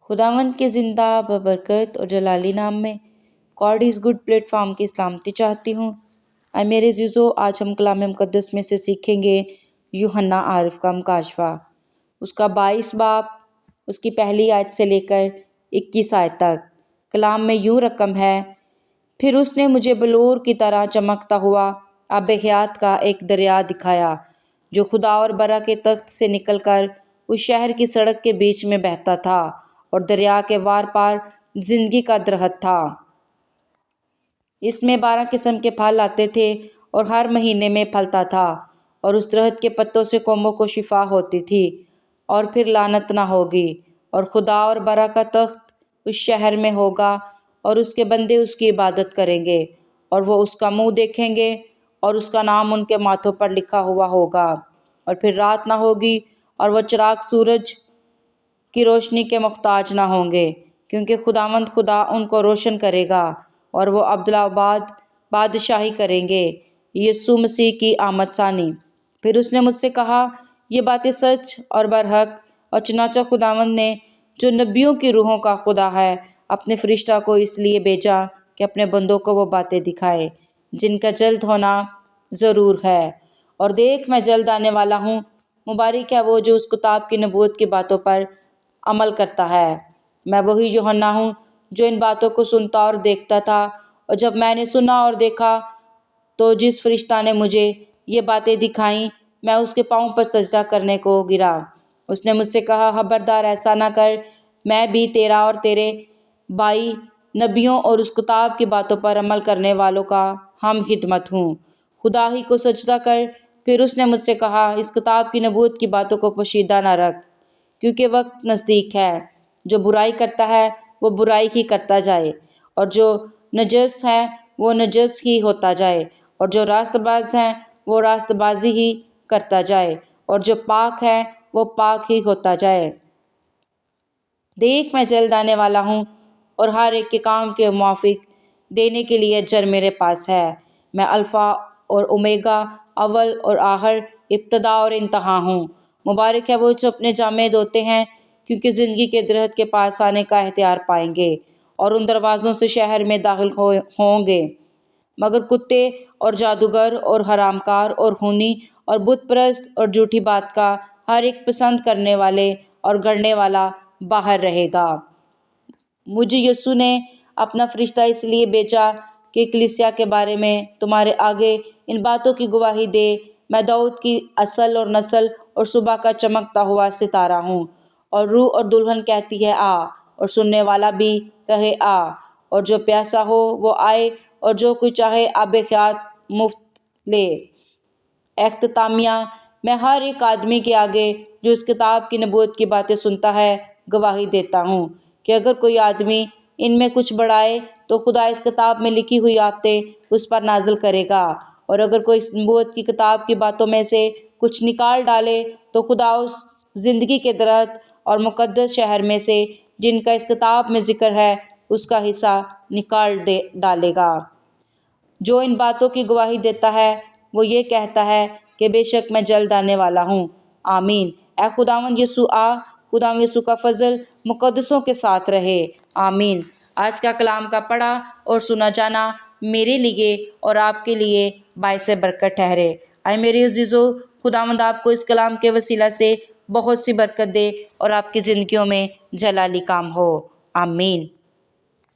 خداوند کے زندہ ببرکت اور جلالی نام میں God is good plate form کی سلامتی چاہتی ہوں۔ اے میرے عزیزو، آج ہم کلام مقدس میں سے سیکھیں گے یوحنا عارف کا مکاشفہ، اس کا 22 باب، اس کی پہلی آیت سے لے کر 21 آیت تک۔ کلام میں یوں رقم ہے: پھر اس نے مجھے بلور کی طرح چمکتا ہوا آب حیات کا ایک دریا دکھایا، جو خدا اور برا کے تخت سے نکل کر اس شہر کی سڑک کے بیچ میں بہتا تھا، اور دریا کے وار پار زندگی کا درخت تھا۔ اس میں 12 قسم کے پھل آتے تھے اور ہر مہینے میں پھلتا تھا، اور اس درخت کے پتوں سے قوموں کو شفا ہوتی تھی۔ اور پھر لعنت نہ ہوگی، اور خدا اور برا کا تخت اس شہر میں ہوگا، اور اس کے بندے اس کی عبادت کریں گے، اور وہ اس کا منہ دیکھیں گے، اور اس کا نام ان کے ماتھوں پر لکھا ہوا ہوگا۔ اور پھر رات نہ ہوگی، اور وہ چراغ سورج کی روشنی کے محتاج نہ ہوں گے، کیونکہ خداوند خدا ان کو روشن کرے گا، اور وہ ابدالآباد بادشاہی کریں گے۔ یسوع مسیح کی آمد ثانی۔ پھر اس نے مجھ سے کہا، یہ باتیں سچ اور برحق، اور چنانچہ خداوند نے، جو نبیوں کی روحوں کا خدا ہے، اپنے فرشتہ کو اس لیے بھیجا کہ اپنے بندوں کو وہ باتیں دکھائے جن کا جلد ہونا ضرور ہے۔ اور دیکھ، میں جلد آنے والا ہوں۔ مبارک ہے وہ جو اس کتاب کی نبوت کی باتوں پر عمل کرتا ہے۔ میں وہی یوحنا ہوں جو ان باتوں کو سنتا اور دیکھتا تھا، اور جب میں نے سنا اور دیکھا تو جس فرشتہ نے مجھے یہ باتیں دکھائیں، میں اس کے پاؤں پر سجدہ کرنے کو گرا۔ اس نے مجھ سے کہا، خبردار، ایسا نہ کر، میں بھی تیرا اور تیرے بھائی نبیوں اور اس کتاب کی باتوں پر عمل کرنے والوں کا ہم خدمت ہوں۔ خدا ہی کو سجدہ کر۔ پھر اس نے مجھ سے کہا، اس کتاب کی نبوت کی باتوں کو پوشیدہ نہ رکھ، کیونکہ وقت نزدیک ہے۔ جو برائی کرتا ہے وہ برائی ہی کرتا جائے، اور جو نجس ہے وہ نجس ہی ہوتا جائے، اور جو راست باز ہے وہ راست بازی ہی کرتا جائے، اور جو پاک ہے وہ پاک ہی ہوتا جائے۔ دیکھ، میں جلد آنے والا ہوں، اور ہر ایک کے کام کے موافق دینے کے لیے اجر میرے پاس ہے۔ میں الفا اور اومیگا، اول اور آخر، ابتدا اور انتہا ہوں۔ مبارک ہے وہ جو اپنے جامے دھوتے ہیں، کیونکہ زندگی کے درخت کے پاس آنے کا اختیار پائیں گے، اور ان دروازوں سے شہر میں داخل ہوں گے۔ مگر کتے اور جادوگر اور حرام کار اور خونی اور بت پرست اور جھوٹی بات کا ہر ایک پسند کرنے والے اور گڑنے والا باہر رہے گا۔ مجھے یسوع نے اپنا فرشتہ اس لیے بھیجا کہ کلیسیا کے بارے میں تمہارے آگے ان باتوں کی گواہی دے۔ میں داؤد کی اصل اور نسل اور صبح کا چمکتا ہوا ستارہ ہوں۔ اور روح اور دلہن کہتی ہے، آ، اور سننے والا بھی کہے، آ۔ اور جو پیاسا ہو وہ آئے، اور جو کوئی چاہے آب حیات مفت لے۔ اختتامیہ، میں ہر ایک آدمی کے آگے جو اس کتاب کی نبوت کی باتیں سنتا ہے گواہی دیتا ہوں کہ اگر کوئی آدمی ان میں کچھ بڑھائے تو خدا اس کتاب میں لکھی ہوئی آفتیں اس پر نازل کرے گا، اور اگر کوئی اس نبوت کی کتاب کی باتوں میں سے کچھ نکال ڈالے تو خدا اس زندگی کے درخت اور مقدس شہر میں سے جن کا اس کتاب میں ذکر ہے اس کا حصہ نکال ڈالے گا۔ جو ان باتوں کی گواہی دیتا ہے وہ یہ کہتا ہے کہ بے شک میں جلد آنے والا ہوں۔ آمین۔ اے خداوند یسوع آ۔ خداوند یسوع کا فضل مقدسوں کے ساتھ رہے۔ آمین۔ آج کا کلام کا پڑھا اور سنا جانا میرے لیے اور آپ کے لیے باعث برکت ٹھہرے۔ اے میرے عزیزو، خداوند آپ کو اس کلام کے وسیلہ سے بہت سی برکت دے اور آپ کی زندگیوں میں جلالی کام ہو۔ آمین۔